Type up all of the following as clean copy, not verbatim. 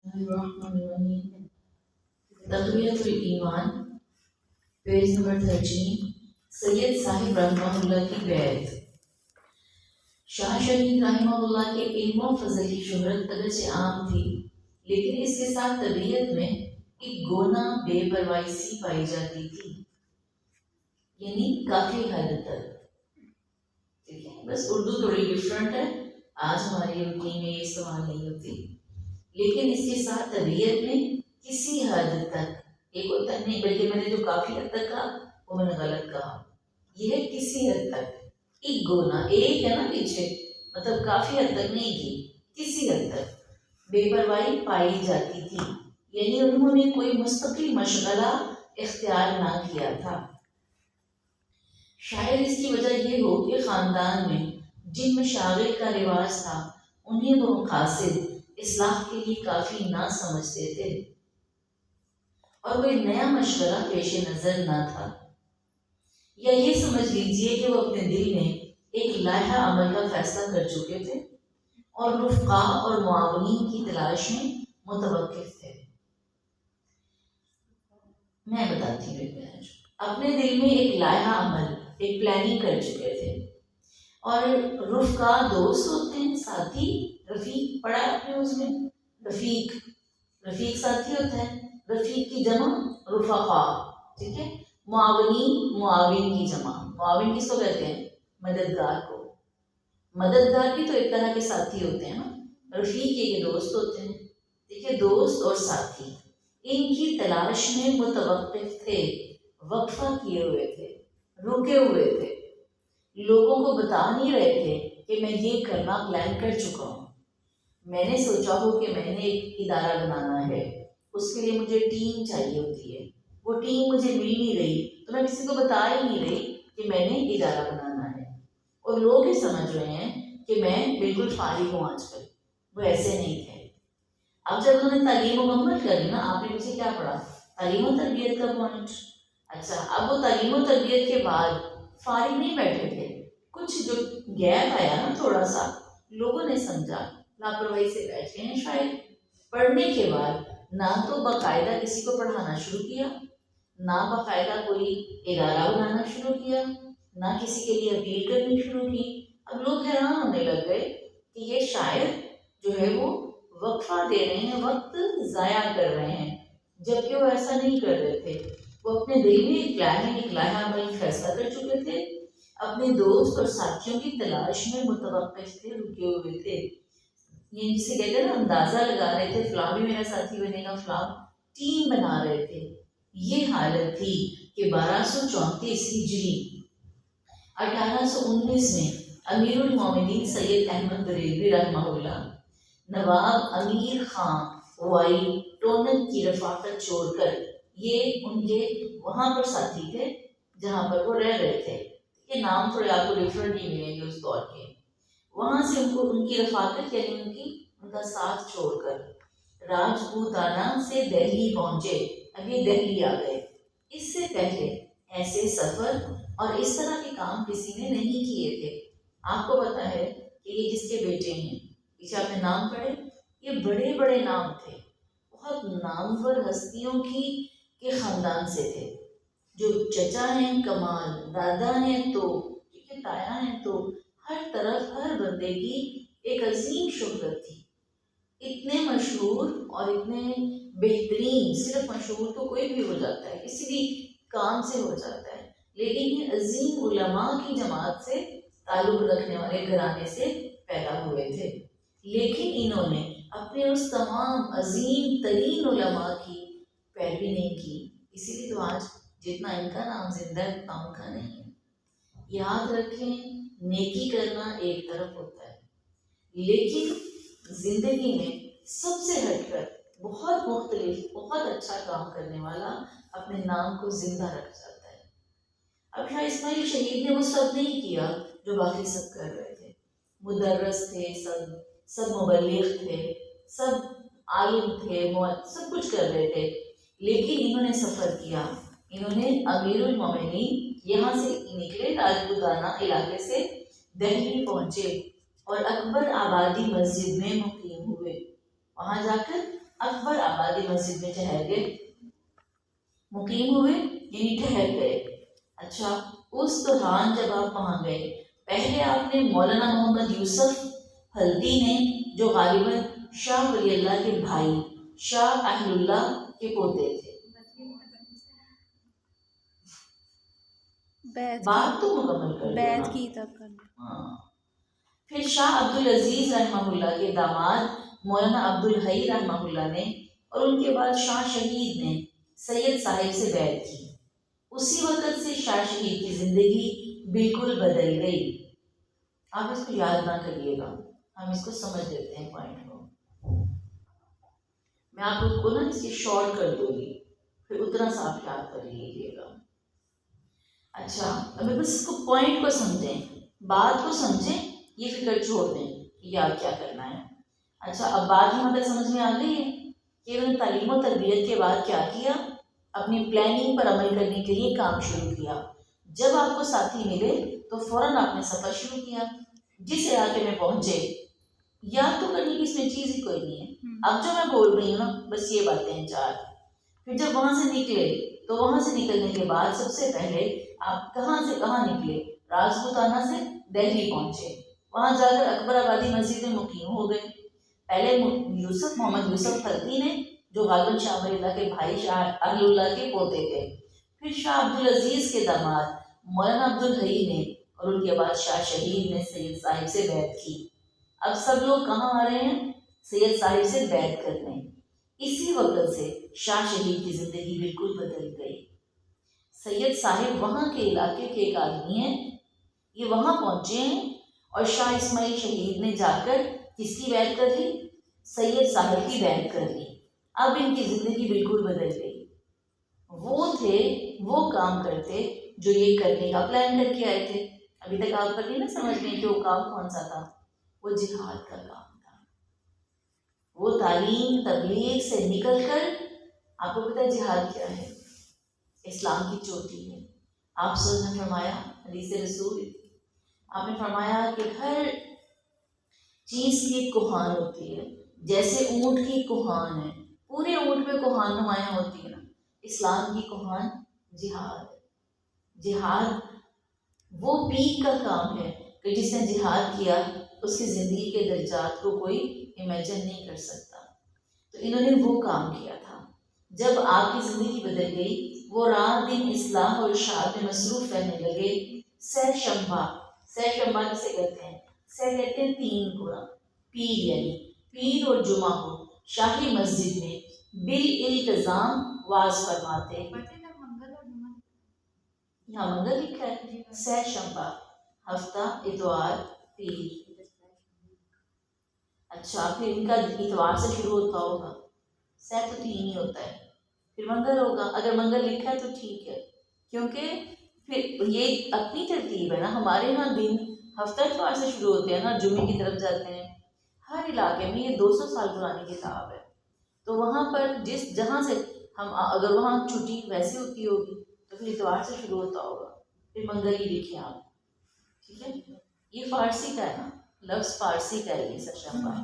الرحمن الرحیم تقویۃ الایمان page number 13 سید صاحب رحمہ اللہ کی بیعت۔ شاہ شہید رحمہ اللہ کے علم و فضل کی شہرت اگرچہ عام تھی لیکن اس کے ساتھ طبیعت میں ایک گونا بے پرواہی سی پائی جاتی تھی، یعنی کافی حد تک۔ ٹھیک ہے، بس اردو تھوڑی ڈفرینٹ ہے، آج ہماری روٹین میں یہ استعمال نہیں ہوتی، لیکن اس کے ساتھ طبیعت میں کسی حد تک، ایک ہوتا نہیں بلکہ میں نے جو کافی حد تک کہا وہ میں نے غلط کہا، یہ ہے کسی حد تک، ایک گونا، ایک ہے نا پیچھے، مطلب کافی حد تک نہیں کی، کسی حد تک بے پرواہی پائی جاتی تھی، یعنی انہوں نے کوئی مستقل مشغلہ اختیار نہ کیا تھا۔ شاید اس کی وجہ یہ ہو کہ خاندان میں جن مشاغل کا رواج تھا انہیں وہ مقاصد اصلاح کے لیے کافی نہ سمجھتے تھے اور کوئی نیا مشورہ پیش نظر نہ تھا، یا یہ سمجھ لیجئے کہ وہ اپنے دل میں ایک لائحہ عمل کا فیصلہ کر چکے تھے اور رفقا اور معاونین کی تلاش میں متوقف تھے۔ میں بتاتی ہوں، اپنے دل میں ایک لائحہ عمل، ایک پلاننگ کر چکے تھے، اور رفقا دوست ہوتے ہیں، ساتھی، رفیق پڑھا آپ نے اس میں، رفیق ساتھی ہوتا ہے، رفیق کی جمع رفقا، ٹھیک ہے، معاونین معاون کی جمع، معاون کس کو کہتے ہیں؟ مددگار کو۔ مددگار بھی تو ایک طرح کے ساتھی ہوتے ہیں نا، رفیق کے دوست ہوتے ہیں، ٹھیک ہے، دوست اور ساتھی ان کی تلاش میں متوقف تھے، وقفہ کیے ہوئے تھے، رکے ہوئے تھے، لوگوں کو بتا نہیں رہے تھے کہ میں یہ کرنا پلان کر چکا ہوں، میں نے سوچا ہو کہ میں نے ایک ادارہ بنانا ہے، اس کے لیے مجھے ٹیم چاہیے ہوتی ہے، وہ ٹیم مجھے مل نہیں رہی تو میں کسی کو بتا ہی نہیں رہی کہ میں نے ادارہ بنانا ہے، اور لوگ یہ سمجھ رہے ہیں کہ میں بالکل فارغ ہوں آج کل، وہ ایسے نہیں تھے۔ اب جب انہوں نے تعلیم مکمل کر لی نا، آپ نے مجھے کیا پڑھا؟ تعلیم و تربیت کا پوائنٹ۔ اچھا، اب وہ تعلیم و تربیت کے بعد فارغ نہیں بیٹھے تھے، کچھ جو گیپ آیا نا تھوڑا سا، لوگوں نے سمجھا لاپرواہی سے بیٹھ گئے ہیں شاید۔ پڑھنے کے بعد نہ تو باقاعدہ کسی کو پڑھانا شروع کیا، نہ باقاعدہ کوئی ادارہ بنانا شروع کیا، نہ کسی کے لیے اپیل کرنی شروع کی۔ اب لوگ حیران ہونے لگ گئے کہ یہ شاید جو ہے وہ وقفہ دے رہے ہیں، وقت ضائع کر رہے ہیں، جبکہ وہ ایسا نہیں کر رہے تھے، وہ اپنے دل میں ایک پلان، ایک لائحہ عمل فیصلہ کر چکے تھے، اپنے دوست اور ساتھیوں کی تلاش میں متوقف تھے، رکے ہوئے تھے، یہ جسے کہتے ہیں نا اندازہ لگا رہے تھے فلاں بھی میرا ساتھی بنے گا، فلاں ٹیم بنا رہے تھے۔ یہ حالت تھی کہ 1234 ہجری 1819 میں امیر المومنین سید احمد بریلوی رحمہ اللہ نواب امیر خان وائی ٹونک کی رفاقت چھوڑ کر، یہ ان کے وہاں پر ساتھی تھے جہاں پر وہ رہ رہے تھے، یہ نام تھوڑے آپ کو ڈفرینٹ ہی ملیں گے اس دور کے، وہاں سے ان کی رفاقت یعنی ان کا ساتھ چھوڑ کر راجپوتانہ سے دہلی پہنچے۔ اب یہ دہلی آ گئے، اس سے پہلے ایسے سفر اور اس طرح کے کام کسی نے نہیں کیے تھے۔ آپ کو پتا ہے کہ یہ جس کے بیٹے ہیں، پیچھے آپ نے نام پڑھے، یہ بڑے بڑے نام تھے، بہت نامور ہستیوں کے خاندان سے تھے، جو چچا ہیں کمال، دادا ہیں تو، تایا ہیں تو، ہر طرف ہر بندے کی ایک عظیم شہرت تھی، اتنے مشہور اور اتنے بہترین، صرف مشہور تو کوئی بھی ہو جاتا ہے، کسی بھی کام سے ہو جاتا ہے، لیکن یہ عظیم علماء کی جماعت سے تعلق رکھنے والے گھرانے سے پیدا ہوئے تھے، لیکن انہوں نے اپنے اس تمام عظیم ترین علماء کی پیروی نہیں کی، اسی لیے تو آج جتنا ان کا نام زندہ ہے اتنا ان کا نہیں ہے۔ یاد رکھیں، نیکی کرنا ایک طرف ہوتا ہے، لیکن زندگی میں سب سے ہٹ کر بہت مختلف، بہت اچھا کام کرنے والا اپنے نام کو زندہ رکھ جاتا ہے۔ اب شاہ اسماعیل شہید نے وہ سب نہیں کیا جو باقی سب کر رہے تھے، مدرس تھے، سب مبلغ تھے، سب عالم تھے، سب کچھ کر رہے تھے، لیکن انہوں نے سفر کیا، انہوں نے امیر المومنین یہاں سے نکلے، راجپوتانہ علاقے سے دہلی پہنچے اور اکبر آبادی مسجد میں مقیم ہوئے، وہاں جا کر اکبر آبادی مسجد میں ٹھہر گئے، مقیم ہوئے یعنی ٹھہر گئے۔ اچھا، اس دوران جب آپ وہاں گئے، پہلے آپ نے مولانا محمد یوسف ہلدی نے، جو غالباً شاہ ولی اللہ کے بھائی شاہ اہل اللہ کے پوتے تھے، بات تو مکمل کر بیعت کی تب کرنا۔ ہاں، پھر شاہ عبدالعزیز رحمہ اللہ کے داماد مولانا عبدالحی رحمہ اللہ نے، اور ان کے بعد شاہ شہید نے سید صاحب سے بیعت کی۔ اسی وقت سے شاہ شہید کی زندگی بالکل بدل گئی۔ آپ اس کو یاد نہ کریے گا، ہم اس کو سمجھ لیتے ہیں پوائنٹ کو۔ میں آپ کو نا اس کی شارٹ کر دوں گی، پھر اتنا سا آپ یاد کر لیجیے گا۔ اچھا، ابھی بس اس کو پوائنٹ کو سمجھیں، بات کو سمجھیں، یہ فکر چھوڑ دیں کہ یاد کیا کرنا ہے۔ اچھا، اب بات یہاں تک سمجھ میں آ گئی ہے کہ انہوں نے تعلیم و تربیت کے بعد کیا کیا، اپنی پلاننگ پر عمل کرنے کے لیے کام شروع کیا۔ جب آپ کو ساتھی ملے تو فوراً آپ نے سفر شروع کیا۔ جس علاقے میں پہنچے، یاد تو کرنے کی اس میں چیز ہی کوئی نہیں ہے، اب جو میں بول رہی ہوں نا بس یہ باتیں ہیں چار۔ پھر جب وہاں سے نکلے تو وہاں سے نکلنے کے بعد سب سے پہلے آپ کہاں سے کہاں نکلے؟ راجپوتانہ سے دہلی پہنچے، وہاں جا کر اکبر آبادی مسجد میں مقیم ہو گئے۔ پہلے محمد یوسف ہلدی نے، جو غالباً شاہ ولی اللہ کے بھائی شاہ اہل اللہ کے پوتے تھے، پھر شاہ عبدالعزیز کے داماد مولانا عبدالحی نے، اور ان کے بعد شاہ شہید نے سید صاحب سے بیعت کی۔ اب سب لوگ کہاں آ رہے ہیں؟ سید صاحب سے بیعت کرنے۔ اسی وقت سے شاہ شہید کی زندگی بالکل بدل گئی۔ سید صاحب وہاں کے علاقے کے ایک آدمی ہیں، یہ وہاں پہنچے ہیں، اور شاہ اسماعیل شہید نے جا کر کس کی بیعت کر لی؟ سید صاحب کی بیعت کر لی۔ اب ان کی زندگی بالکل بدل گئی۔ وہ تھے، وہ کام کرتے جو یہ کرنے کا پلان کر کے آئے تھے۔ ابھی تک آپ کبھی نہ سمجھ گئے کہ وہ کام کون سا تھا؟ وہ جہاد کا کام تھا۔ وہ تعلیم تبلیغ سے نکل کر، آپ کو پتہ ہے جہاد کیا ہے؟ اسلام کی چوٹی ہے۔ آپ صلی اللہ علیہ وسلم نے فرمایا، حدیث رسول، آپ نے فرمایا کہ ہر چیز کی ایک کوہان ہوتی ہے، جیسے اونٹ کی کوہان ہے، پورے اونٹ پہ کوہان نمایاں ہوتی ہے نا، اسلام کی کوہان جہاد ہے۔ جہاد وہ پیک کا کام ہے کہ جس نے جہاد کیا اس کی زندگی کے درجات کو کوئی امیجن نہیں کر سکتا۔ تو انہوں نے وہ کام کیا تھا۔ جب آپ کی زندگی بدل گئی، وہ رات دن اصلاح اور اشاعت میں مصروف رہنے لگے۔ سہ شنبہ، سہ شنبہ کسے کہتے ہیں؟ سہ کہتے ہیں تین کو، پیر یعنی پیر اور جمعہ کو شاہی مسجد میں بالالتزام واز فرماتے۔ یہاں منگل لکھا ہے، سہ شنبہ ہفتہ، اتوار، پیر۔ اچھا، پھر ان کا اتوار سے شروع ہوتا ہوگا، سہ تو تین ہی ہوتا ہے، پھر منگل ہوگا۔ اگر منگل لکھا ہے تو ٹھیک ہے، کیونکہ پھر یہ اپنی ترتیب ہے نا، ہمارے یہاں دن ہفتہ اتوار سے شروع ہوتے ہیں نا، جمعے کی طرف جاتے ہیں۔ ہر علاقے میں یہ 200 سال پرانی کتاب ہے، تو وہاں پر جہاں سے ہم، اگر وہاں چھٹی ویسے ہوتی ہوگی تو پھر اتوار سے شروع ہوتا ہوگا، پھر منگل ہی لکھیں آپ، ٹھیک ہے؟ یہ فارسی کا ہے نا، لفظ فارسی کا ہے یہ سشنبہ۔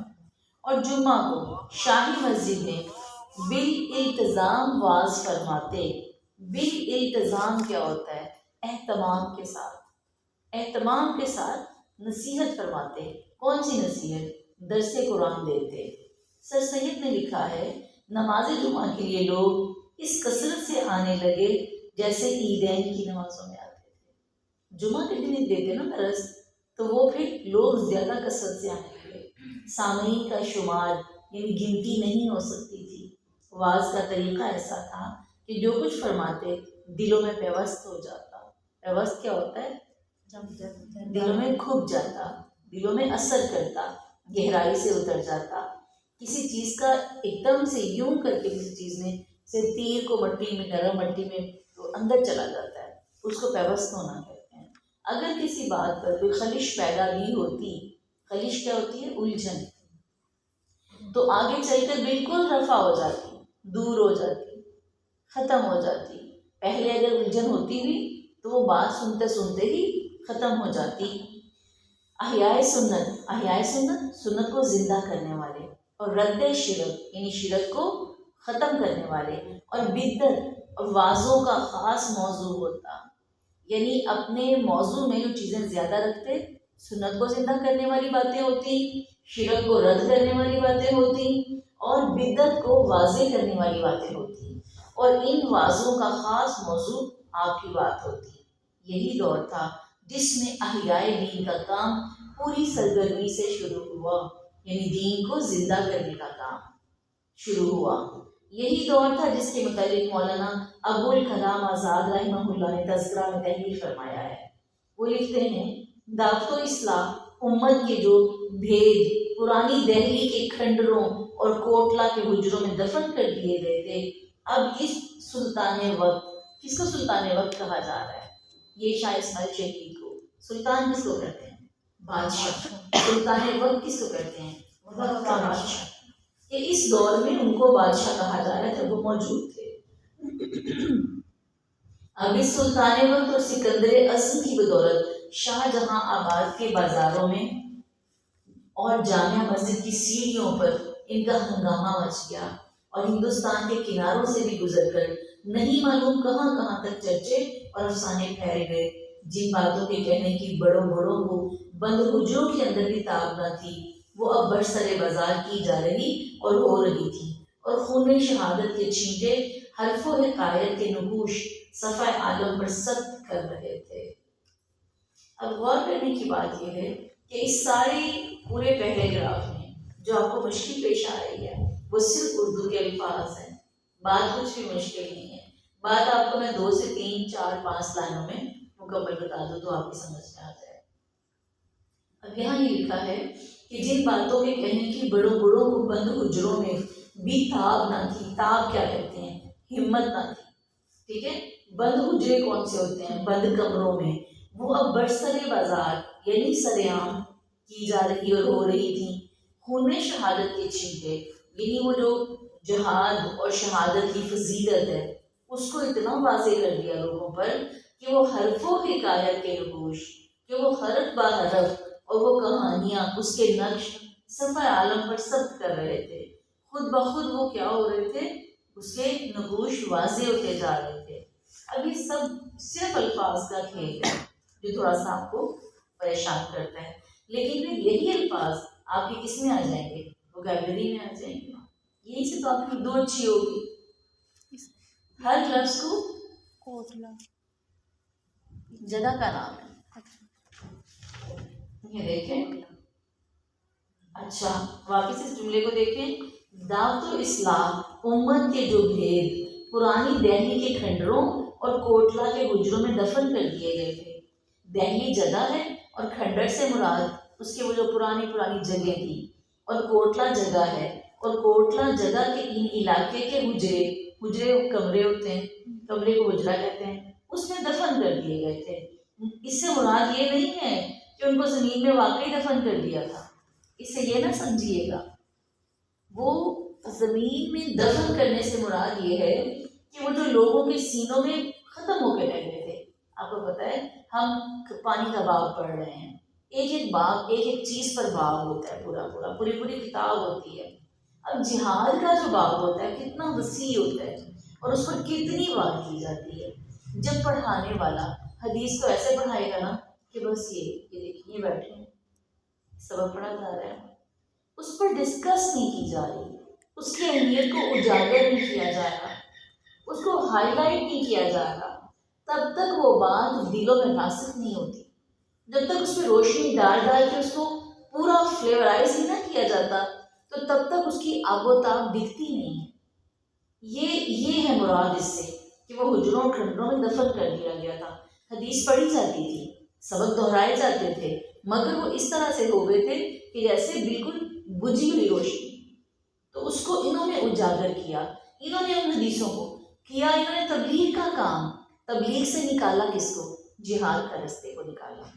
اور جمعہ کو شاہی مسجد میں بالالتزام واز فرماتے۔ بالالتزام کیا ہوتا ہے؟ اہتمام کے ساتھ، اہتمام کے ساتھ نصیحت فرماتے۔ کون سی نصیحت؟ درس قرآن دیتے۔ سر سید نے لکھا ہے، نماز جمعہ کے لیے لوگ اس کثرت سے آنے لگے جیسے عیدین کی نمازوں میں آتے تھے۔ جمعہ کے دن دیتے نا درس، تو وہ پھر لوگ زیادہ کثرت سے آنے لگے۔ سامعین کا شمار یعنی گنتی نہیں ہو سکتی تھی۔ واز کا طریقہ ایسا تھا کہ جو کچھ فرماتے دلوں میں پیوست ہو جاتا۔ پیوست کیا ہوتا ہے؟ دلوں میں کھپ جاتا، دلوں میں اثر کرتا، گہرائی سے اتر جاتا۔ کسی چیز کا ایک دم سے یوں کر کے کسی چیز میں سے تیر کو مٹی میں، نرم مٹی میں تو اندر چلا جاتا ہے، اس کو پیوست ہونا کہتے ہیں۔ اگر کسی بات پر کوئی خلش پیدا بھی ہوتی، خلش کیا ہوتی ہے؟ الجھن، تو آگے چل کر بالکل رفع ہو جاتی، دور ہو جاتی، ختم ہو جاتی۔ پہلے اگر الجھن ہوتی بھی تو وہ بات سنتے سنتے ہی ختم ہو جاتی۔ احیاء سنت، احیاء سنت، سنت کو زندہ کرنے والے، اور رد شرک یعنی شرک کو ختم کرنے والے، اور بدعت اور وعظوں کا خاص موضوع ہوتا، یعنی اپنے موضوع میں جو چیزیں زیادہ رکھتے، سنت کو زندہ کرنے والی باتیں ہوتی، شرک کو رد کرنے والی باتیں ہوتی، اور بدعت کو واضح کرنے والی باتیں ہوتی، اور ان وعظوں کا خاص موضوع آپ کی بات ہوتی۔ یہی دور تھا جس میں احیاء دین کا کام پوری سرگرمی سے شروع ہوا، یعنی دین کو زندہ کرنے کا کام شروع ہوا۔ یہی دور تھا جس کے متعلق مولانا ابو الکلام آزاد رحمہ اللہ نے تذکرہ میں تحریر فرمایا ہے۔ وہ لکھتے ہیں، دعوت و اصلاح امت کے جو بھید پرانی دہلی کے کھنڈروں اور کوٹلہ کے حجروں میں دفن کر دیے گئے تھے، اب اس سلطان وقت، کس کو سلطان وقت کہا جا رہا ہے؟ یہ شاہ اسماعیل شہید کو۔ سلطان کس کو کہتے ہیں؟ بادشاہ۔ سلطان وقت کس کو کہتے ہیں؟ وقت کا بادشاہ۔ کہ اس دور میں ان کو بادشاہ کہا جا رہا ہے جب وہ موجود تھے۔ اب اس سلطان وقت اور سکندر اعظم کی بدولت شاہ جہاں آباد کے بازاروں میں اور جامع مسجد کی سیڑھیوں پر ان کا ہنگامہ مچ گیا، اور ہندوستان کے کناروں سے بھی گزر کر نہیں معلوم کہاں کہاں تک چرچے اور افسانے پھیل گئے۔ جن باتوں کے کہنے کی بڑوں بڑوں کو بند حجروں کے اندر بھی تاب نہ تھی، وہ اب برسر بازار کی جا رہی اور ہو رہی تھی، اور خون شہادت کے چھینٹے حرف و حکایت کے نقوش صفحہ عالم پر سخت کر رہے تھے۔ اب غور کرنے کی بات یہ ہے کہ اس سارے پورے پہلے گراف میں جو آپ کو مشکل پیش آ رہی ہے وہ صرف اردو کے الفاظ ہیں، بات کچھ بھی مشکل نہیں ہے۔ بات آپ کو میں 2 سے 3 4 5 لائنوں میں مکمل بتا دوں تو آپ کی سمجھ میں آ جائے۔ اب یہاں یہ لکھا ہے کہ جن باتوں کے کہنے کی بڑوں بڑوں کو بند حجروں میں بھی تاب نہ تھی، تاب کیا کہتے ہیں؟ ہمت نہ تھی، ٹھیک ہے؟ بند حجرے کون سے ہوتے ہیں؟ بند کمروں میں، وہ اب برسر بازار یعنی سرعام کی جا رہی اور ہو رہی تھی۔ خون شہادت کے چھینٹے یعنی وہ جو جہاد اور شہادت کی فضیلت ہے اس کو اتنا واضح کر دیا لوگوں پر کہ وہ حرف و حکایت کے نقوش، کہ وہ حرف با حرف اور وہ کہانیاں، اس کے نقش صفحہ عالم پر ثبت کر رہے تھے۔ خود بخود وہ کیا ہو رہے تھے؟ اس کے نقوش واضح ہوتے جا رہے تھے۔ اب یہ سب صرف الفاظ کا کھیل ہے جو تھوڑا سا آپ کو پریشان کرتا ہے، لیکن پھر یہی الفاظ آپ کی کس میں آ جائیں گے؟ ووکیبلری میں آ جائیں گے۔ یہی سے تو آپ کی اردو اچھی ہوگی۔ ہر لفظ کو کوٹلہ جگہ کا نام ہے، یہ دیکھیں۔ اچھا واپس اس جملے کو دیکھیں، دعوت و اصلاح امت کے جو بھید پرانی دہلی کے کھنڈروں اور کوٹلہ کے حجروں میں دفن کر دیے گئے تھے۔ دہلی جگہ ہے اور کھنڈر سے مراد اس کے وہ جو پرانی جگہ تھی، اور کوٹلہ جگہ ہے، اور کوٹلہ جگہ کے ان علاقے کے حجرے کمرے ہوتے ہیں، کمرے کو حجرہ کہتے ہیں، اس میں دفن کر دیے گئے تھے۔ اس سے مراد یہ نہیں ہے کہ ان کو زمین میں واقعی دفن کر دیا تھا، اس سے یہ نہ سمجھیے گا۔ وہ زمین میں دفن کرنے سے مراد یہ ہے کہ وہ جو لوگوں کے سینوں میں ختم ہو کے رہ گئے تھے۔ آپ کو پتہ ہے ہم پانی کا باب پڑھ رہے ہیں، ایک ایک باب ایک ایک چیز پر باب ہوتا ہے، پوری کتاب ہوتی ہے۔ اب جہاد کا جو باب ہوتا ہے کتنا وسیع ہوتا ہے اور اس پر کتنی بات کی جاتی ہے۔ جب پڑھانے والا حدیث کو ایسے پڑھائے گا نا کہ بس یہ دیکھیے بیٹھے ہیں، سبق پڑھا جا رہا ہے، اس پر ڈسکس نہیں کی جا رہی، اس کی اہمیت کو اجاگر نہیں کیا جا رہا، اس کو ہائی لائٹ نہیں کیا جا رہا، تب تک وہ بات دلوں میں راسخ نہیں ہوتی۔ جب تک اس پہ روشنی ڈال کے اس کو پورا فلیورائز ہی نہ کیا جاتا تو تب تک اس کی آب و تاب دکھتی نہیں ہے۔ یہ ہے مراد اس سے کہ وہ حجروں اور کھنڈروں میں دفن کر دیا گیا تھا۔ حدیث پڑھی جاتی تھی، سبق دہرائے جاتے تھے، مگر وہ اس طرح سے ہو گئے تھے کہ جیسے بالکل بجھی ہوئی روشنی۔ تو اس کو انہوں نے اجاگر کیا، انہوں نے ان حدیثوں کو کیا، انہوں نے تبلیغ کا کام، تبلیغ سے نکالا کس کو؟ جہاد کا رستے کو نکالا۔